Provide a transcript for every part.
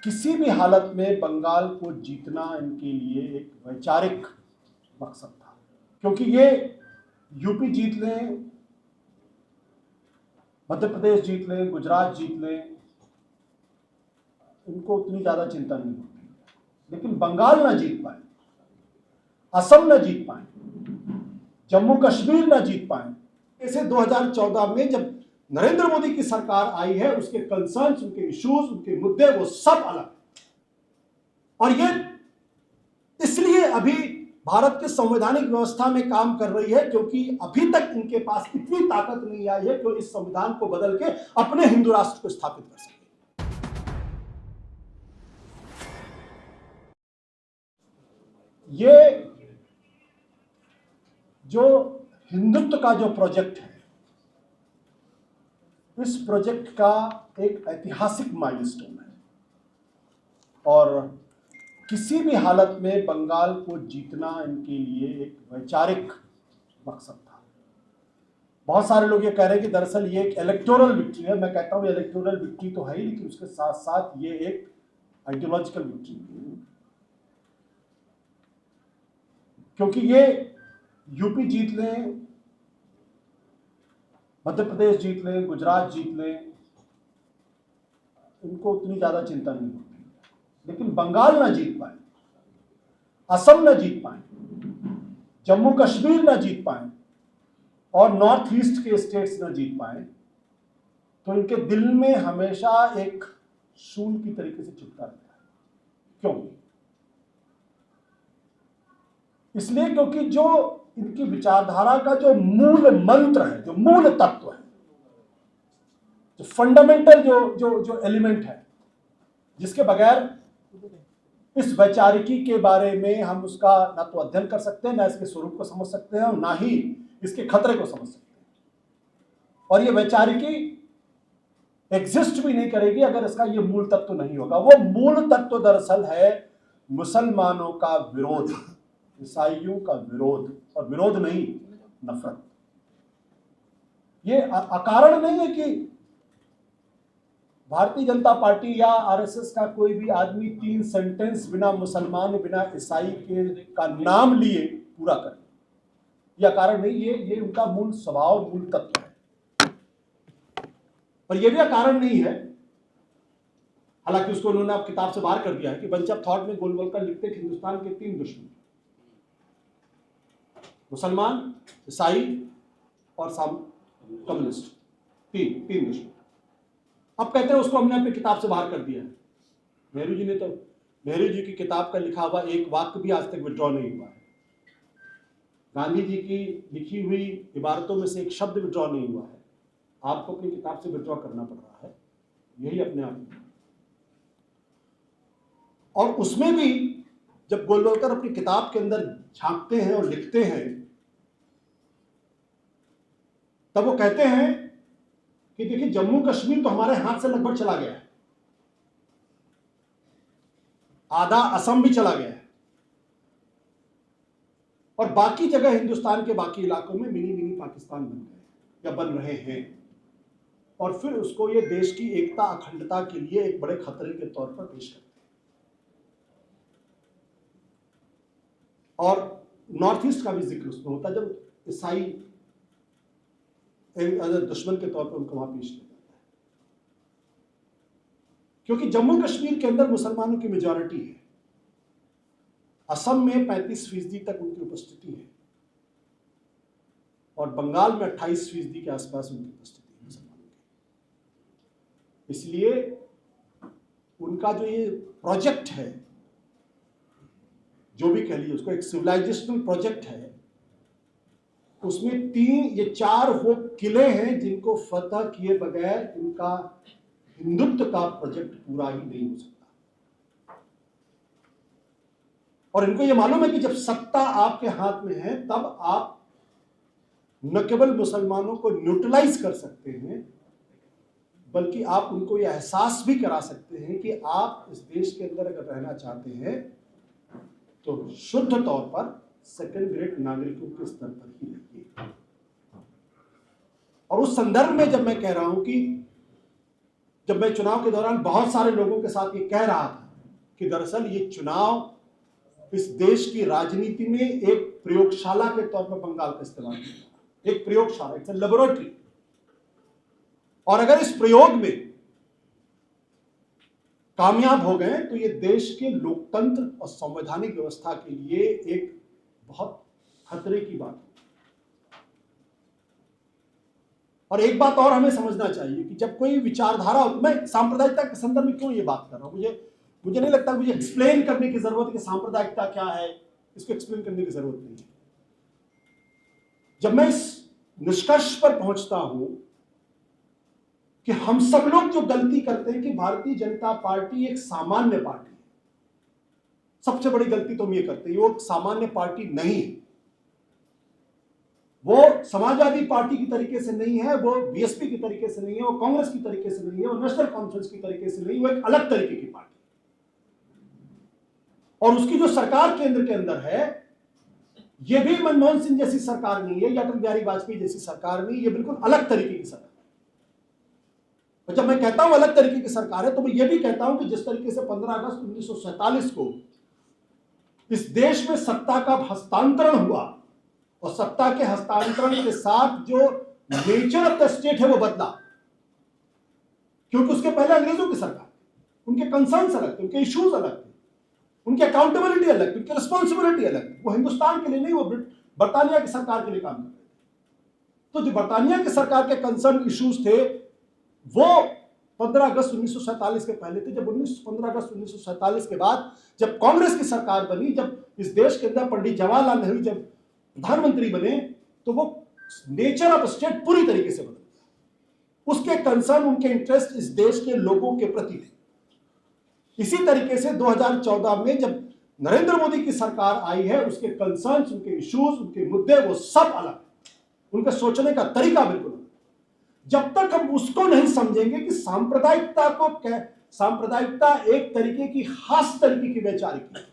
किसी भी हालत में बंगाल को जीतना इनके लिए एक वैचारिक मकसद था, क्योंकि ये यूपी जीत लें, मध्य प्रदेश जीत लें, गुजरात जीत लें, इनको उतनी ज़्यादा चिंता नहीं होती, लेकिन बंगाल ना जीत पाए, असम ना जीत पाए, जम्मू कश्मीर ना जीत पाए। ऐसे 2014 में जब नरेंद्र मोदी की सरकार आई है, उसके कंसर्न्स, उनके इश्यूज, उनके मुद्दे वो सब अलग, और ये इसलिए अभी भारत के संवैधानिक व्यवस्था में काम कर रही है क्योंकि अभी तक इनके पास इतनी ताकत नहीं आई है कि इस संविधान को बदल के अपने हिंदू राष्ट्र को स्थापित कर सके। ये जो हिंदुत्व का जो प्रोजेक्ट है, इस प्रोजेक्ट का एक ऐतिहासिक माइलस्टोन है, और किसी भी हालत में बंगाल को जीतना इनके लिए एक वैचारिक मकसद था। बहुत सारे लोग ये कह रहे हैं कि दरअसल ये एक इलेक्टोरल विक्ट्री है। मैं कहता हूँ इलेक्टोरल विक्ट्री तो है ही, लेकिन उसके साथ साथ ये एक आइडियोलॉजिकल विक्ट्री है, क्योंकि ये यूपी जीत लें, मध्य प्रदेश जीत लें, गुजरात जीत लें, इनको उतनी ज़्यादा चिंता नहीं होती, लेकिन बंगाल ना जीत पाए, असम ना जीत पाए, जम्मू कश्मीर ना जीत पाए और नॉर्थ ईस्ट के स्टेट्स ना जीत पाए, तो इनके दिल में हमेशा एक शूल की तरीके से चिपका रहता है। क्यों? इसलिए क्योंकि जो इनकी विचारधारा का जो मूल मंत्र है, जो मूल तत्व है, जो फंडामेंटल जो एलिमेंट है, जिसके बगैर इस वैचारिकी के बारे में हम उसका ना तो अध्ययन कर सकते हैं, ना इसके स्वरूप को समझ सकते हैं, और ना ही इसके खतरे को समझ सकते हैं। और ये वैचारिकी एग्जिस्ट भी नहीं करेगी अगर इसका ये मूल तत्व नहीं होगा। वो मूल तत्व दरअसल है मुसलमानों का विरोध, ईसाइयों का विरोध, और विरोध नहीं, नफरत। ये अकारण नहीं है कि भारतीय जनता पार्टी या आरएसएस का कोई भी आदमी 3 सेंटेंस बिना मुसलमान, बिना ईसाई के का नाम लिए पूरा करे। यह कारण नहीं, ये उनका मूल स्वभाव, मूल तत्व है। और यह भी कारण नहीं है, हालांकि उसको उन्होंने अब किताब से बाहर कर दिया है, कि बंच ऑफ थॉट में गोलवलकर लिखते कि हिंदुस्तान के 3 दुश्मन, मुसलमान, ईसाई और कम्युनिस्ट, तीन दुश्मन। अब कहते हैं उसको हमने अपनी किताब से बाहर कर दिया है। नेहरू जी की किताब का लिखा हुआ एक वाक्य भी आज तक विड्रॉ नहीं हुआ है। गांधी जी की लिखी हुई इबारतों में से एक शब्द विड्रॉ नहीं हुआ है। आपको अपनी किताब से विड्रॉ करना पड़ रहा है, यही अपने आप में। और उसमें भी जब गोलवलकर अपनी किताब के अंदर झांकते हैं और लिखते हैं, तब वो कहते हैं कि देखिए, जम्मू कश्मीर तो हमारे हाथ से लगभग चला गया है, आधा असम भी चला गया है, और बाकी जगह हिंदुस्तान के बाकी इलाकों में मिनी पाकिस्तान बन गए या बन रहे हैं, और फिर उसको ये देश की एकता, अखंडता के लिए एक बड़े खतरे के तौर पर पेश करते हैं। और नॉर्थ ईस्ट का भी जिक्र उसमें होता है, जब ईसाई दुश्मन के तौर पर उनको वहां पेश किया जाता है, क्योंकि जम्मू कश्मीर के अंदर मुसलमानों की मेजॉरिटी है। असम में 35% तक उनकी उपस्थिति है, और बंगाल में 28% के आसपास उनकी उपस्थिति है मुसलमानों की। इसलिए उनका जो ये प्रोजेक्ट है, जो भी कह लीजिए उसको, एक सिविलाइजेशनल प्रोजेक्ट है, उसमें 4 वो किले हैं जिनको फतह किए बगैर इनका हिंदुत्व का प्रोजेक्ट पूरा ही नहीं हो सकता। और इनको ये मालूम है कि जब सत्ता आपके हाथ में है, तब आप न केवल मुसलमानों को न्यूट्रलाइज कर सकते हैं, बल्कि आप उनको यह एहसास भी करा सकते हैं कि आप इस देश के अंदर अगर रहना चाहते हैं तो शुद्ध तौर पर सेकंड ग्रेड नागरिकों के स्तर पर ही रहिए। और उस संदर्भ में जब मैं कह रहा हूं कि जब मैं चुनाव के दौरान बहुत सारे लोगों के साथ ये कह रहा था कि दरअसल ये चुनाव इस देश की राजनीति में एक प्रयोगशाला के तौर पर बंगाल का इस्तेमाल किया, एक प्रयोगशाला, इट्स अ लेबोरेटरी, और अगर इस प्रयोग में कामयाब हो गए तो ये देश के लोकतंत्र और संवैधानिक व्यवस्था के लिए एक बहुत खतरे की बात है। और एक बात और हमें समझना चाहिए कि जब कोई विचारधारा, मैं सांप्रदायिकता के संदर्भ में क्यों ये बात कर रहा हूं, मुझे नहीं लगता मुझे एक्सप्लेन करने की जरूरत है कि सांप्रदायिकता क्या है, इसको एक्सप्लेन करने की जरूरत नहीं है। जब मैं इस निष्कर्ष पर पहुंचता हूं कि हम सब लोग जो गलती करते हैं कि भारतीय जनता पार्टी एक सामान्य पार्टी है, सबसे बड़ी गलती तो हम ये करते हैं, वो एक सामान्य पार्टी नहीं है, वो समाजवादी पार्टी की तरीके से नहीं है, वो बीएसपी की तरीके से नहीं है, वो कांग्रेस की तरीके से नहीं है, वो नेशनल कॉन्फ्रेंस की तरीके से नहीं, वो एक अलग तरीके की पार्टी, और उसकी जो सरकार केंद्र के अंदर है, ये भी मनमोहन सिंह जैसी सरकार नहीं है या अटल बिहारी वाजपेयी जैसी सरकार नहीं, ये बिल्कुल अलग तरीके की सरकार है। और जब मैं कहता हूं अलग तरीके की सरकार है तो मैं ये भी कहता हूं कि जिस तरीके से 15 अगस्त 1947 को इस देश में सत्ता का हस्तांतरण हुआ और सत्ता के हस्तांतरण के साथ जो नेचर ऑफ द स्टेट है वो बदला, क्योंकि उसके पहले अंग्रेजों की सरकार, उनके कंसर्न्स अलग थे, उनके इश्यूज अलग थे, उनकी अकाउंटेबिलिटी अलग थी, उनकी रिस्पॉन्सिबिलिटी अलग थी। वो हिंदुस्तान के लिए नहीं, वो बर्तानिया की सरकार के लिए काम कर रहे थे। तो जो बर्तानिया की सरकार के कंसर्न इश्यूज थे वो 15 अगस्त 1947 के पहले थे। जब 15 अगस्त 1947 के बाद जब कांग्रेस की सरकार बनी, जब इस देश के अंदर पंडित जवाहरलाल नेहरू जब प्रधानमंत्री बने, तो वो नेचर ऑफ स्टेट पूरी तरीके से बदल गया। उसके कंसर्न, उनके इंटरेस्ट इस देश के लोगों के प्रति थे। इसी तरीके से 2014 में जब नरेंद्र मोदी की सरकार आई है, उसके कंसर्न्स, उनके इश्यूज, उनके मुद्दे वो सब अलग, उनके सोचने का तरीका बिल्कुल अलग। जब तक हम उसको नहीं समझेंगे कि सांप्रदायिकता को, सांप्रदायिकता एक तरीके की खास तरीके की वैचारिक है,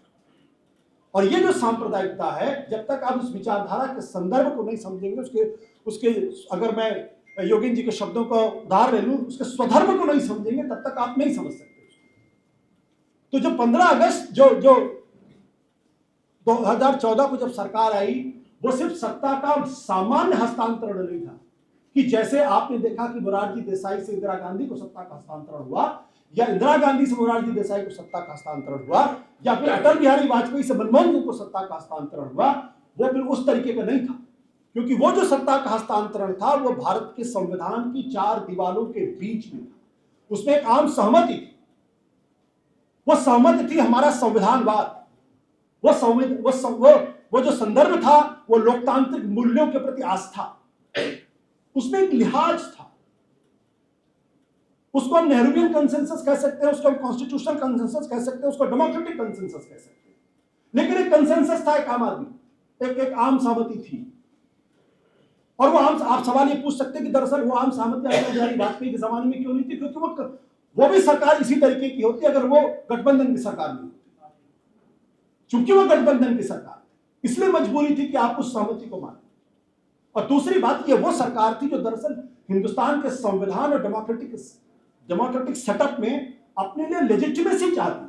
और ये जो सांप्रदायिकता है, जब तक आप उस विचारधारा के संदर्भ को नहीं समझेंगे, उसके अगर मैं योगेंद्र जी के शब्दों को उधार ले लूं, उसके स्वधर्म को नहीं समझेंगे, तब तक आप नहीं समझ सकते। तो जो 15 अगस्त जो 2014 को जब सरकार आई, वो सिर्फ सत्ता का सामान्य हस्तांतरण नहीं था कि जैसे आपने देखा कि मोरारजी देसाई से इंदिरा गांधी को सत्ता का हस्तांतरण हुआ, या इंदिरा गांधी से मोरारजी देसाई को सत्ता का हस्तांतरण हुआ, या फिर अटल बिहारी वाजपेयी से मनमोहन सिंह को सत्ता का हस्तांतरण हुआ। वो फिर उस तरीके का नहीं था, क्योंकि वो जो सत्ता का हस्तांतरण था वो भारत के संविधान की 4 दीवारों के बीच में था। उसमें एक आम सहमति थी, वो सहमति थी हमारा संविधानवाद, वो जो संदर्भ था वो लोकतांत्रिक मूल्यों के प्रति आस्था, उसमें एक लिहाज था। उसको हम नेहरूवियन कंसेंसस कह सकते हैं, उसको हम कॉन्स्टिट्यूशनल कंसेंसस कह सकते हैं, उसको डेमोक्रेटिक कंसेंसस कह सकते हैं, लेकिन एक कंसेंसस था, एक आम आदमी, एक आम सहमति थी। और वो आम, आप सवाल ये पूछ सकते हैं कि दरअसल वो आम सहमति अटल बिहारी वाजपेयी के जमाने में क्यों नहीं थी? क्योंकि वो भी सरकार इसी तरीके की होती अगर वो गठबंधन की सरकार नहीं होती। चूंकि वो गठबंधन की सरकार, इसलिए मजबूरी थी कि आप उस सहमति को माने। और दूसरी बात, ये वो सरकार थी जो दरअसल हिंदुस्तान के संविधान और डेमोक्रेटिक सेटअप में अपने लिए लेजिटिमेसी चाहती,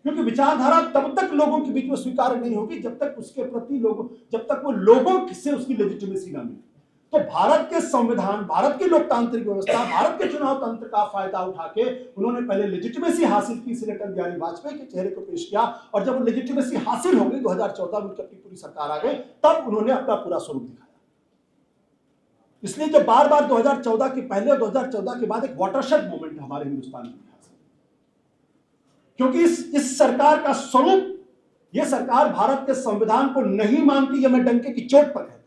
क्योंकि विचारधारा तब तक लोगों के बीच में स्वीकार नहीं होगी जब तक उसके प्रति जब तक वो लोगों से उसकी लेजिटिमेसी ना मिले। तो भारत के संविधान, भारत की लोकतांत्रिक व्यवस्था, भारत के चुनाव तंत्र का फायदा उठा के उन्होंने पहले लेजिटिमेसी हासिल की, इसलिए अटल बिहारी वाजपेयी के चेहरे को पेश किया, और जब लेजिटिमेसी हासिल हो गई 2014 में उनकी अपनी पूरी सरकार आ गई, तब उन्होंने अपना पूरा स्वरूप दिखाया। इसलिए जब बार बार 2014 के पहले और 2014 के बाद एक वाटरशेड मोमेंट है हमारे हिंदुस्तान के इतिहास में, क्योंकि इस सरकार का स्वरूप, यह सरकार भारत के संविधान को नहीं मानती, यह मैं डंके की चोट पर कहता हूं।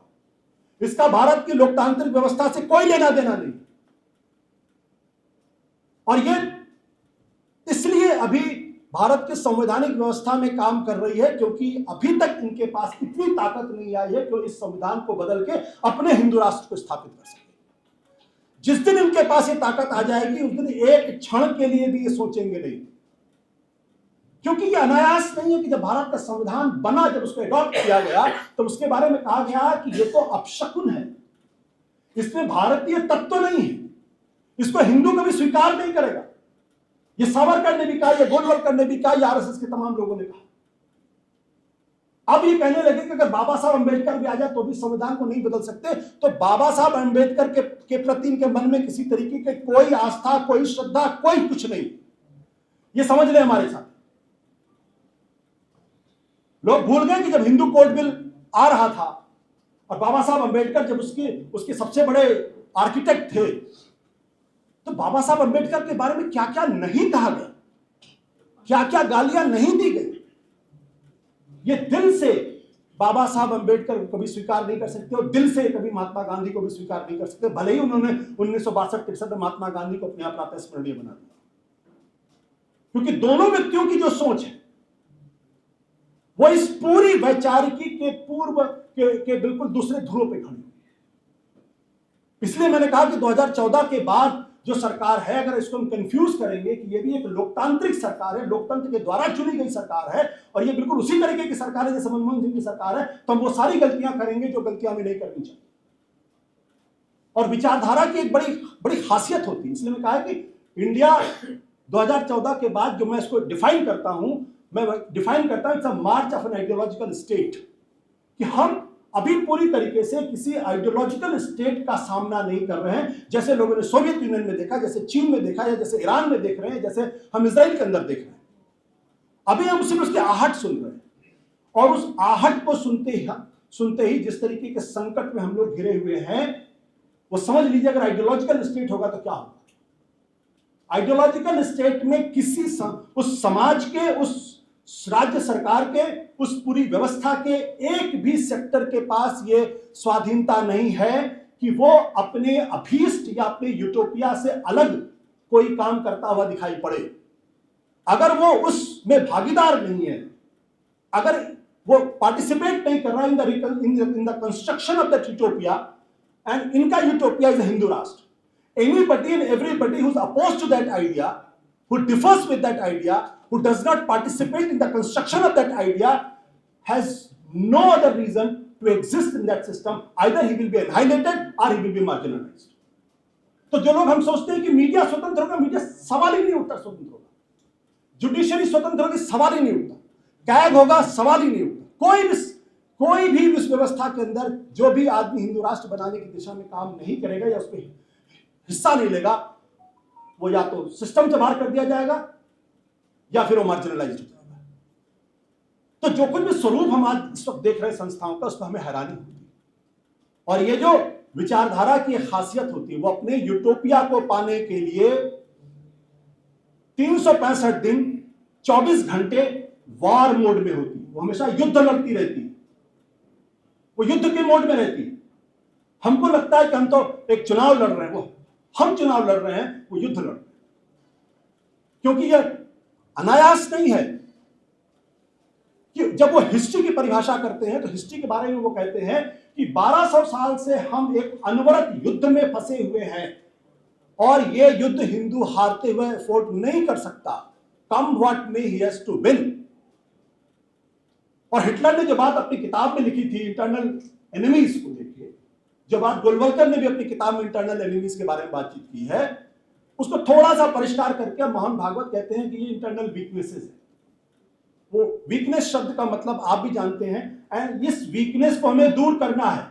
इसका भारत की लोकतांत्रिक व्यवस्था से कोई लेना देना नहीं, और यह इसलिए अभी भारत के संवैधानिक व्यवस्था में काम कर रही है क्योंकि अभी तक इनके पास इतनी ताकत नहीं आई है कि इस संविधान को बदल के अपने हिंदू राष्ट्र को स्थापित कर सके। जिस दिन इनके पास ये ताकत आ जाएगी, उस दिन एक क्षण के लिए भी ये सोचेंगे नहीं, क्योंकि ये अनायास नहीं है कि जब भारत का संविधान बना, जब उसको अडॉप्ट किया गया, तो उसके बारे में कहा गया कि ये तो अपशकुन है, इसमें भारतीय तत्व नहीं है, इसको हिंदू कभी स्वीकार नहीं करेगा। ये सावरकर ने भी कहा, ये गोलवलकर ने भी कहा, ये आरएसएस के तमाम लोगों ने कहा। अब ये कहने लगे कि अगर बाबा साहब अंबेडकर भी आ जाए तो भी संविधान को नहीं बदल सकते, तो बाबा साहब अंबेडकर के प्रति इनके मन में किसी तरीके की कोई आस्था, कोई श्रद्धा, कोई कुछ नहीं। ये समझ ले हमारे साथ। लोग भूल गए कि जब हिंदू कोड बिल आ रहा था और बाबा साहब अंबेडकर जब उसके सबसे बड़े आर्किटेक्ट थे, तो बाबा साहब अंबेडकर के बारे में क्या क्या नहीं कहा गया, क्या क्या गालियां नहीं दी गई। ये दिल से बाबा साहब अंबेडकर को कभी स्वीकार नहीं कर सकते और दिल से कभी महात्मा गांधी को भी स्वीकार नहीं कर सकते, भले ही उन्होंने 1962-63 में महात्मा गांधी को अपने आप प्रातःस्मरणीय बना दिया। क्योंकि दोनों व्यक्तियों की जो सोच है वो इस पूरी वैचारिकी के पूर्व के बिल्कुल दूसरे ध्रुव पे खड़ी। इसलिए मैंने कहा कि 2014 के बाद जो सरकार है, अगर इसको हम कंफ्यूज करेंगे कि ये भी एक लोकतांत्रिक सरकार है, लोकतंत्र के द्वारा चुनी गई सरकार है और ये बिल्कुल उसी तरीके की सरकार है जैसे मनमोहन सिंह की सरकार है, तो हम वो सारी गलतियां करेंगे जो गलतियां हमें नहीं करनी चाहिए। और विचारधारा की एक बड़ी बड़ी खासियत होती है। इसलिए मैं कहा कि इंडिया 2014 के बाद जो मैं इसको डिफाइन करता हूं, मैं डिफाइन करता हूं it's a March of an ideological state, कि हम अभी पूरी तरीके से किसी आइडियोलॉजिकल स्टेट का सामना नहीं कर रहे हैं, जैसे लोगों ने सोवियत यूनियन में देखा, जैसे चीन में देखा, या जैसे ईरान में देख रहे हैं, जैसे हम इजराइल के अंदर देख रहे हैं। अभी हम सिर्फ उसकी आहट सुन रहे हैं और उस आहट को सुनते ही जिस तरीके के संकट में हम लोग घिरे हुए हैं, वो समझ लीजिए अगर आइडियोलॉजिकल स्टेट होगा तो क्या होगा। आइडियोलॉजिकल स्टेट में किसी उस समाज के, उस राज्य सरकार के, उस पूरी व्यवस्था के एक भी सेक्टर के पास ये स्वाधीनता नहीं है कि वो अपने अभीष्ट या अपने यूटोपिया से अलग कोई काम करता हुआ दिखाई पड़े। अगर वो उसमें भागीदार नहीं है, अगर वो पार्टिसिपेट नहीं कर रहा in the construction of that utopia, and इनका यूटोपिया इज अ हिंदू राष्ट्र, anybody and everybody who's opposed to that idea, who differs with that idea, who does not participate in the construction of that idea, has no other reason to exist in that system. Either he will be annihilated or he will be marginalized. तो जो लोग हम सोचते हैं कि media स्वतंत्र होगा, media सवाल ही नहीं उठता स्वतंत्र होगा, जुडिशरी स्वतंत्र होगी सवाल ही नहीं उठता, कैग होगा सवाल ही नहीं उठता। कोई भी इस व्यवस्था के अंदर जो भी आदमी हिंदू राष्ट्र बनाने की दिशा में काम नहीं करेगा या उसमें हिस्सा नहीं लेगा, वो या तो सिस्टम से बाहर कर दिया जाएगा या फिर वो मार्जिनलाइज हो जाएगा। तो जो कुछ भी स्वरूप हम आज इस वक्त देख रहे हैं संस्थाओं का, उस पर हमें हैरानी होती है। और ये जो विचारधारा की खासियत होती है, वो अपने यूटोपिया को पाने के लिए 365 दिन 24 घंटे वॉर मोड में होती है। वो हमेशा युद्ध लड़ती रहती है, वो युद्ध के मोड में रहती है। हमको लगता है कि हम तो एक चुनाव लड़ रहे हैं, वो हम चुनाव लड़ रहे हैं, वो युद्ध लड़ रहे हैं। क्योंकि यह अनायास नहीं है कि जब वो हिस्ट्री की परिभाषा करते हैं तो हिस्ट्री के बारे में वो कहते हैं कि 1200 साल से हम एक अनवरत युद्ध में फंसे हुए हैं और ये युद्ध हिंदू हारते हुए अफोर्ड नहीं कर सकता। Come what may he has to win. और हिटलर ने जो बात अपनी किताब में लिखी थी इंटरनल एनिमीज को देखिए, जो बात गोलवलकर ने भी अपनी किताब में इंटरनल एनिमीज के बारे में बातचीत की है, उसको थोड़ा सा परिष्कार करके मोहन भागवत कहते हैं कि ये इंटरनल वीकनेसेस है। वो वीकनेस शब्द का मतलब आप भी जानते हैं, एंड इस वीकनेस को हमें दूर करना है।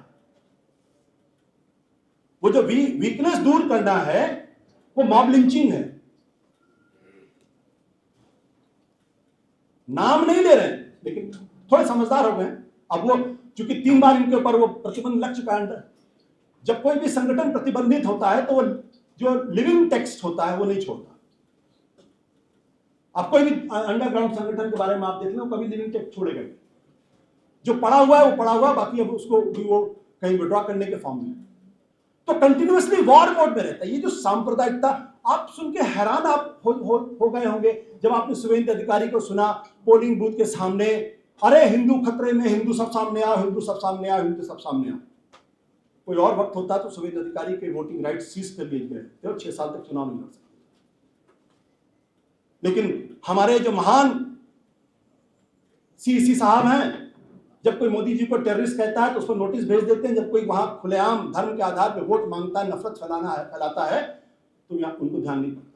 वो जो वीकनेस दूर करना है वो मॉब लिंचिंग है। नाम नहीं ले रहे हैं, लेकिन थोड़े समझदार हो गए। अब वो चूंकि 3 बार इनके ऊपर वो प्रतिबंध लग चुका है। जब कोई भी संगठन प्रतिबंधित होता है तो वो जो लिविंग टेक्स्ट होता है वो नहीं छोड़ता। आप कोई भी अंडरग्राउंड संगठन के बारे में आप देख लो, कभी लिविंग टेक्स्ट छोड़ेगा। जो पड़ा हुआ है वो पड़ा हुआ, बाकी अब उसको भी वो कहीं विड्रॉ करने के फॉर्म में। तो कंटिन्यूअसली वॉर मोड में रहता है। ये जो सांप्रदायिकता, आप सुन के हैरान आप हो गए होंगे जब आपने शुभेंदु अधिकारी को सुना पोलिंग बूथ के सामने, अरे हिंदू खतरे में, हिंदू सब सामने आओ, हिंदू सब सामने आओ, हिंदू सब सामने आओ। कोई और वक्त होता तो शुभेंदु अधिकारी के वोटिंग राइट सीज कर लिए गए थे और 6 साल तक चुनाव नहीं लड़ सकते। लेकिन हमारे जो महान सीईसी साहब हैं, जब कोई मोदी जी को टेररिस्ट कहता है तो उस पर नोटिस भेज देते हैं। जब कोई वहां खुलेआम धर्म के आधार पर वोट मांगता है, नफरत फैलाता है, तो यहाँ उनको ध्यान नहीं पड़ता।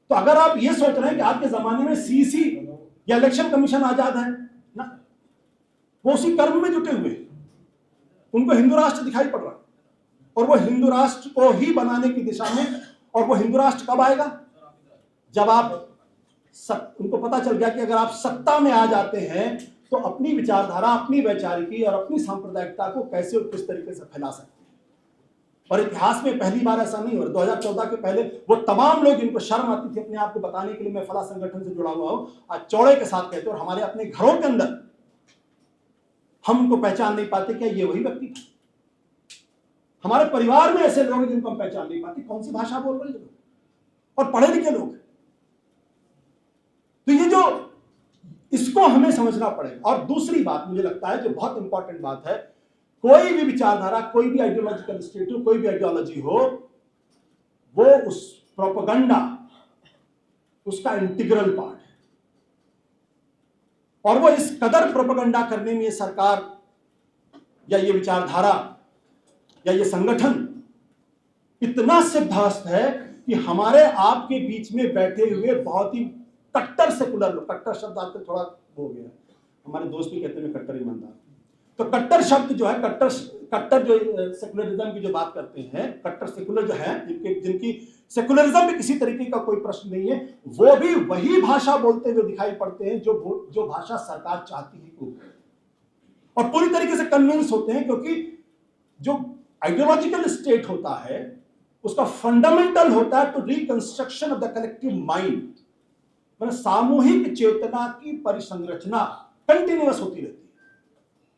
तो अगर आप ये सोच रहे हैं कि आज के जमाने में सीसी या इलेक्शन कमीशन आजाद है ना, वो उसी कर्म में जुटे हुए, उनको हिंदू राष्ट्र दिखाई पड़ रहा, और वो हिंदू राष्ट्र को ही बनाने की दिशा में। और वो हिंदू राष्ट्र कब आएगा? जब आप उनको पता चल गया कि अगर आप सत्ता में आ जाते हैं तो अपनी विचारधारा, अपनी वैचारिकी और अपनी सांप्रदायिकता को कैसे और किस तरीके से फैला सकते हैं। और इतिहास में पहली बार ऐसा नहीं हो रहा। 2014 के पहले वो तमाम लोग जिनको शर्म आती थी अपने आप को बताने के लिए मैं फला संगठन से जुड़ा हुआ हूं, आज चौड़े के साथ कहते, और हमारे अपने घरों के अंदर हम उनको पहचान नहीं पाते क्या ये वही व्यक्ति था। हमारे परिवार में ऐसे लोग हैं जिनको हम पहचान नहीं पाते, कौन सी भाषा बोल रहे हैं, और पढ़े लिखे लोग। तो ये जो, इसको हमें समझना पड़ेगा। और दूसरी बात मुझे लगता है जो बहुत इंपॉर्टेंट बात है, कोई भी विचारधारा, कोई भी आइडियोलॉजिकल स्टेट हो, कोई भी आइडियोलॉजी हो, वो उस प्रोपेगेंडा उसका इंटीग्रल पार्ट है। और वो इस कदर प्रोपेगेंडा करने में ये सरकार या ये विचारधारा या ये संगठन इतना सिद्धहस्त है कि हमारे आपके बीच में बैठे हुए बहुत ही कट्टर सेकुलर लोग, कट्टर शब्द आजकल थोड़ा हो गया है, हमारे दोस्त भी कहते हैं कट्टर ईमानदार, तो कट्टर शब्द जो है, कट्टर जो सेकुलरिज्म की जो बात करते हैं, कट्टर सेकुलर जो है, जिनकी सेकुलरिज्म में किसी तरीके का कोई प्रश्न नहीं है, वो भी वही भाषा बोलते हुए दिखाई पड़ते हैं जो भाषा सरकार चाहती है, और पूरी तरीके से कन्विंस होते हैं। क्योंकि जो आइडियोलॉजिकल स्टेट होता है उसका फंडामेंटल होता है to reconstruction of the collective mind, सामूहिक चेतना की परिसंरचना कंटिन्यूअस होती रहती है।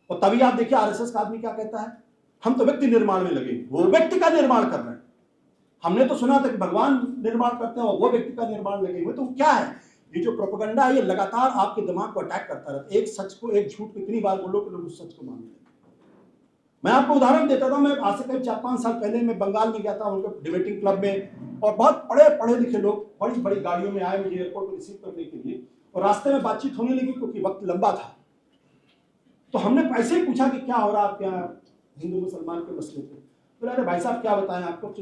और तभी आप देखिए आरएसएस का आदमी क्या कहता है, हम तो व्यक्ति निर्माण में लगे, वो व्यक्ति का निर्माण कर रहे हैं। हमने तो सुना था कि भगवान निर्माण करते हैं और वो व्यक्ति का निर्माण लगे हुए। तो क्या है ये जो प्रोपेगेंडा है, ये लगातार आपके दिमाग को अटैक करता रहता है। एक सच को, एक झूठ को इतनी बार बोलो कि लोग उस सच को मान लेते हैं। मैं आपको उदाहरण देता था, मैं आज से करीब 4-5 साल पहले मैं बंगाल में गया था, उनके डिबेटिंग क्लब में, और बहुत पढ़े लिखे लोग बड़ी बड़ी गाड़ियों में आए मुझे एयरपोर्ट पर रिसीव करने के लिए, और रास्ते में बातचीत होने लगी क्योंकि वक्त लंबा था। तो हमने ऐसे ही पूछा कि क्या हो रहा है आपके यहाँ हिंदू मुसलमान के मसले पे। तो अरे भाई साहब क्या बताएं आपको, तो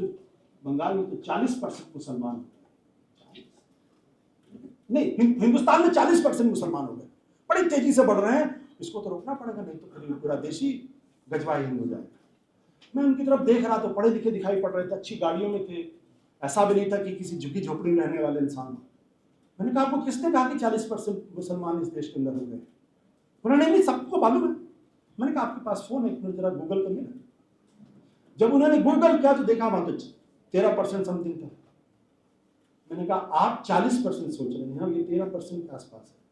बंगाल में तो 40% मुसलमान नहीं, हिंदुस्तान में 40% मुसलमान हो गए, बड़ी तेजी से बढ़ रहे हैं, इसको तो रोकना पड़ेगा, नहीं तो फिर पूरा देश ही गजवाहीन हो जाएगा। मैं उनकी तरफ देख रहा तो पढ़े लिखे दिखाई पड़ रहे थे, अच्छी गाड़ियों में थे, ऐसा भी नहीं था कि किसी झुग्गी झोपड़ी में रहने वाले इंसान। मैंने कहा आपको किसने कहा कि 40% मुसलमान इस देश के अंदर हो गए? उन्होंने नहीं, सबको मालूम है। मैंने कहा आपके पास फोन है, जरा गूगल कर लेना। जब उन्होंने गूगल किया तो देखा वहां तो 13% समथिंग था। मैंने कहा आप 40% सोच रहे हैं, ये 13% के आसपास है।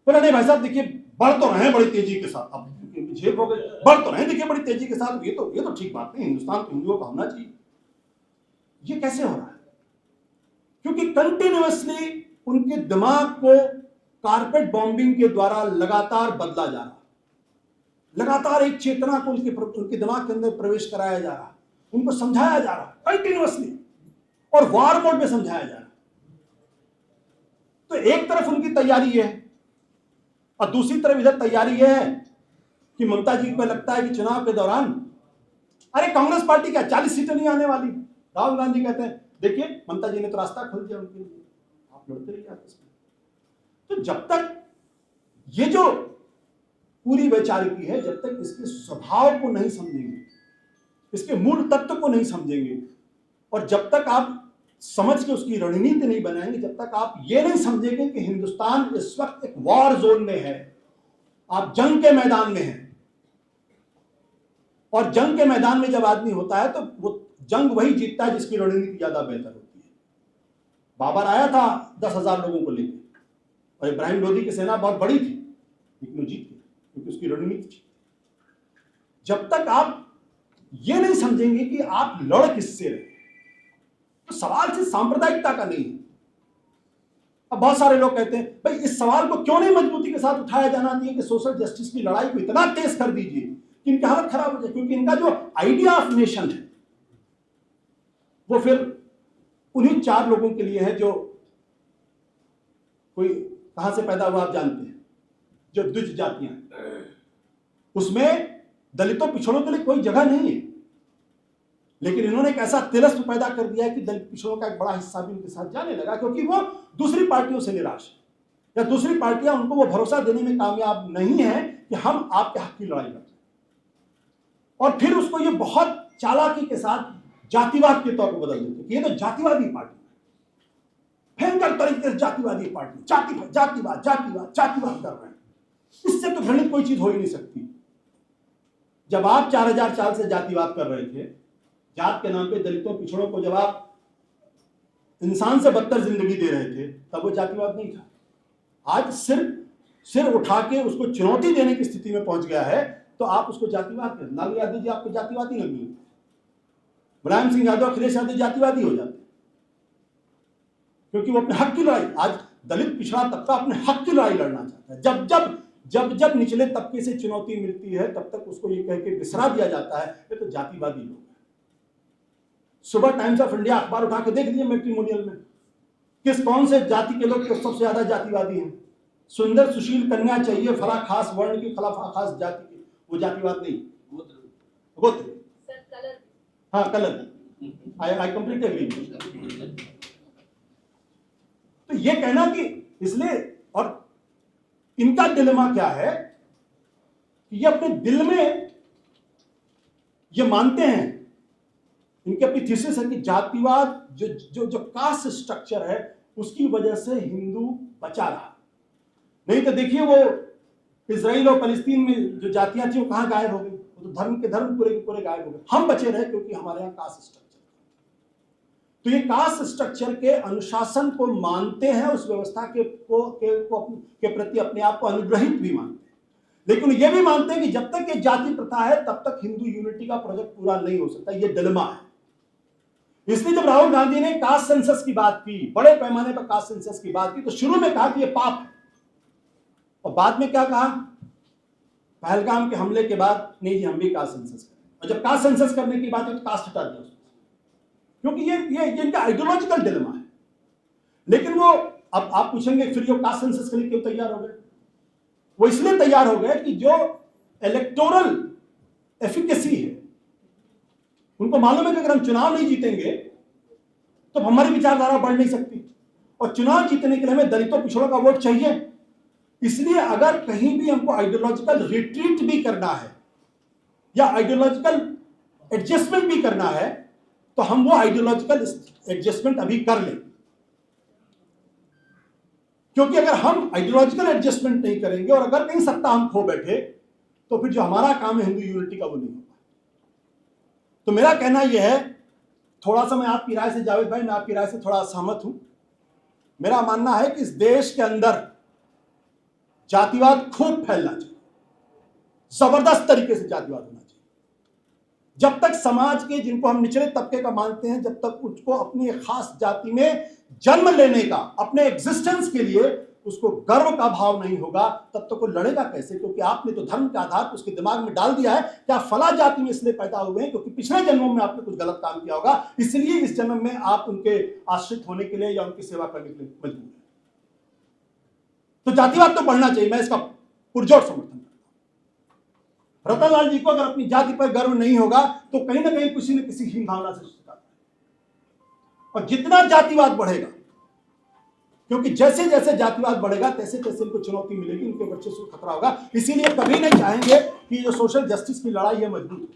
बोला नहीं भाई साहब देखिए बढ़ तो रहे हैं बड़ी तेजी के साथ, अब झेप हो गए, बढ़ तो रहे देखिए बड़ी तेजी के साथ, ये तो ठीक बात नहीं, हिंदुस्तान तो हिंदुओं का होना चाहिए। ये कैसे हो रहा है? क्योंकि कंटिन्यूअसली उनके दिमाग को कारपेट बॉम्बिंग के द्वारा लगातार बदला जा रहा, लगातार एक चेतना को उनके दिमाग के अंदर प्रवेश कराया जा रहा, उनको समझाया जा रहा कंटिन्यूअसली, और वार मोड में समझाया जा रहा। तो एक तरफ उनकी तैयारी है और दूसरी तरफ इधर तैयारी है कि ममता जी को लगता है कि चुनाव के दौरान अरे कांग्रेस पार्टी क्या 40 सीटें नहीं आने वाली। राहुल गांधी कहते हैं देखिए ममता जी ने तो रास्ता खोल दिया उनके लिए, आप लड़ते रहिए आपस में। तो जब तक ये जो पूरी वैचारिकी है, जब तक इसके स्वभाव को नहीं समझेंगे, इसके मूल तत्व को नहीं समझेंगे, और जब तक आप समझ के उसकी रणनीति नहीं बनाएंगे, जब तक आप ये नहीं समझेंगे कि हिंदुस्तान इस वक्त एक वॉर जोन में है, आप जंग के मैदान में हैं, और जंग के मैदान में जब आदमी होता है तो वो जंग वही जीतता है जिसकी रणनीति ज्यादा बेहतर होती है। बाबर आया था 10,000 लोगों को लेकर, और इब्राहिम लोदी की सेना बहुत बड़ी थी, लेकिन वो जीत गया क्योंकि उसकी रणनीति थी। जब तक आप ये नहीं समझेंगे कि आप लड़ किससे रहे, तो सवाल सिर्फ सांप्रदायिकता का नहीं है। अब बहुत सारे लोग कहते हैं भाई इस सवाल को क्यों नहीं मजबूती के साथ उठाया जाना चाहिए कि सोशल जस्टिस की लड़ाई को इतना तेज कर दीजिए कि इनकी हालत खराब हो जाए, क्योंकि इनका जो आइडिया ऑफ नेशन है वो फिर उन्हीं 4 लोगों के लिए है जो कोई कहां से पैदा हुआ आप जानते हैं, जो द्विज जातियां, उसमें दलितों पिछड़ों के लिए कोई जगह नहीं है। लेकिन इन्होंने एक ऐसा तिलस्म पैदा कर दिया है कि दलित पिछड़ों का एक बड़ा हिस्सा भी उनके साथ जाने लगा, क्योंकि वो दूसरी पार्टियों से निराश है या दूसरी पार्टियां उनको वो भरोसा देने में कामयाब नहीं है कि हम आपके हक की लड़ाई लड़ते, और फिर उसको ये बहुत चालाकी के साथ जातिवाद के तौर पर बदल देते। ये तो जातिवादी पार्टी है, भयंकर तरीके से जातिवादी पार्टी, जातिवाद जातिवाद जातिवाद जातिवाद कर रहे हैं। इससे तो घृणित कोई चीज हो ही नहीं सकती। जब आप 4000 साल से जातिवाद कर रहे थे, जात के नाम पे दलितों पिछड़ों को जब आप इंसान से बदतर जिंदगी दे रहे थे, तब वो जातिवाद नहीं था। आज सिर उठा के उसको चुनौती देने की स्थिति में पहुंच गया है, तो आप उसको जातिवाद कर। लालू यादव जी आपको जातिवादी लगे, मुलायम सिंह यादव, अखिलेश यादव जातिवादी हो जाते, क्योंकि वो अपने हक की लड़ाई, आज दलित पिछड़ा तबका अपने हक की लड़ाई लड़ना चाहता है। जब निचले तबके से चुनौती मिलती है, तब तक उसको ये कह के बिसरा दिया जाता है ये तो जातिवादी लोग हैं। सुबह टाइम्स ऑफ इंडिया अखबार उठा के देख लीजिए, मैट्रिमोनियल में कौन से जाति के लोग सबसे ज्यादा जातिवादी हैं। सुंदर सुशील कन्या चाहिए, फला खास वर्ण की, फला खास जाति की, वो जातिवाद नहीं, गोत्र। हाँ, कलर, आई कंप्लीटली एग्री। तो ये कहना कि इसलिए, और इनका डिलेमा क्या है कि ये अपने दिल में ये मानते हैं, इनकी अपनी थीसिस है कि जातिवाद जो कास्ट स्ट्रक्चर है उसकी वजह से हिंदू बचा रहा। नहीं तो देखिए वो इजराइल और फलस्तीन में जो जातियां थी वो कहां गायब हो गई, वो तो धर्म के धर्म पूरे के पूरे गायब हो गए। हम बचे रहे क्योंकि हमारे यहाँ कास्ट स्ट्रक्चर। तो ये कास्ट स्ट्रक्चर के अनुशासन को मानते हैं, उस व्यवस्था के प्रति अपने आप को अनुग्रहित भी मानते हैं, लेकिन ये भी मानते हैं कि जब तक ये जाति प्रथा है तब तक हिंदू यूनिटी का प्रोजेक्ट पूरा नहीं हो सकता। ये डिलेमा है। इसलिए जब राहुल गांधी ने कास्ट सेंसस की बात की, बड़े पैमाने पर कास्ट सेंसस की बात की, तो शुरू में कहा कि ये पाप है, और बाद में क्या कहा, पहलगाम के हमले के बाद, नहीं जी हम भी कास्ट सेंसस करें। और जब कास्ट सेंसस करने की बात है तो कास्ट हटा दिया उसमें, क्योंकि ये इनका आइडियोलॉजिकल डिलेमा है। लेकिन वो, अब आप पूछेंगे फिर ये कास्ट सेंसस के लिए क्यों तैयार हो गए? वो इसलिए तैयार हो गए कि जो इलेक्टोरल एफिकेसी है, उनको मालूम है कि अगर हम चुनाव नहीं जीतेंगे तो हमारी विचारधारा बढ़ नहीं सकती, और चुनाव जीतने के लिए हमें दलितों पिछड़ों का वोट चाहिए। इसलिए अगर कहीं भी हमको आइडियोलॉजिकल रिट्रीट भी करना है या आइडियोलॉजिकल एडजस्टमेंट भी करना है, तो हम वो आइडियोलॉजिकल एडजस्टमेंट अभी कर लें, क्योंकि अगर हम आइडियोलॉजिकल एडजस्टमेंट नहीं करेंगे और अगर कहीं सत्ता हम खो बैठे, तो फिर जो हमारा काम है हिंदू यूनिटी का, वो नहीं होगा। तो मेरा कहना यह है, थोड़ा सा मैं आपकी राय से, जावेद भाई मैं आपकी राय से थोड़ा सहमत हूं। मेरा मानना है कि इस देश के अंदर जातिवाद खूब फैलना चाहिए, जबरदस्त तरीके से जातिवाद होना चाहिए। जब तक समाज के, जिनको हम निचले तबके का मानते हैं, जब तक उसको अपनी खास जाति में जन्म लेने का, अपने एग्जिस्टेंस के लिए उसको गर्व का भाव नहीं होगा, तब तक वो लड़ेगा कैसे? क्योंकि आपने तो धर्म के आधार पर उसके दिमाग में डाल दिया है कि आप फला जाति में इसलिए पैदा हुए हैं क्योंकि पिछले जन्मों में आपने कुछ गलत काम किया होगा, इसलिए इस जन्म में आप उनके आश्रित होने के लिए या उनकी सेवा करने के लिए मजबूर हैं। तो जातिवाद तो बढ़ना चाहिए, मैं इसका पुरजोर समर्थन करता हूं। रतनलाल जी को अगर अपनी जाति पर गर्व नहीं होगा तो कहीं ना कहीं किसी न किसी हीन भावना से शिकार है। और जितना जातिवाद बढ़ेगा, क्योंकि जैसे जैसे जातिवाद बढ़ेगा तैसे तैसे इनको चुनौती मिलेगी, इनके वर्चस्व को खतरा होगा। इसीलिए कभी नहीं चाहेंगे कि जो सोशल जस्टिस की लड़ाई है मजबूत हो।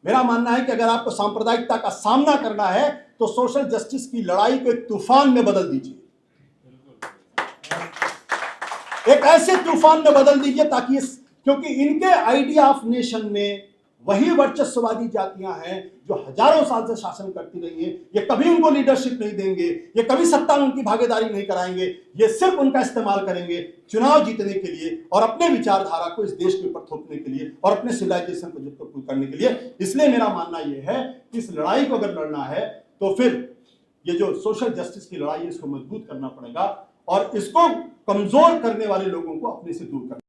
मेरा मानना है कि अगर आपको सांप्रदायिकता का सामना करना है तो सोशल जस्टिस की लड़ाई को एक तूफान में बदल दीजिए, एक ऐसे तूफान में बदल दीजिए ताकि क्योंकि इनके आइडिया ऑफ नेशन में वही वर्चस्ववादी जातियां हैं जो हजारों साल से शासन करती रही हैं। ये कभी उनको लीडरशिप नहीं देंगे, ये कभी सत्ता में उनकी भागीदारी नहीं कराएंगे, ये सिर्फ उनका इस्तेमाल करेंगे चुनाव जीतने के लिए और अपने विचारधारा को इस देश के ऊपर थोपने के लिए और अपने सिविलाइजेशन प्रोजेक्ट को करने के लिए। इसलिए मेरा मानना यह है कि इस लड़ाई को अगर लड़ना है तो फिर ये जो सोशल जस्टिस की लड़ाई है इसको मजबूत करना पड़ेगा और इसको कमजोर करने वाले लोगों को अपने से दूर करना।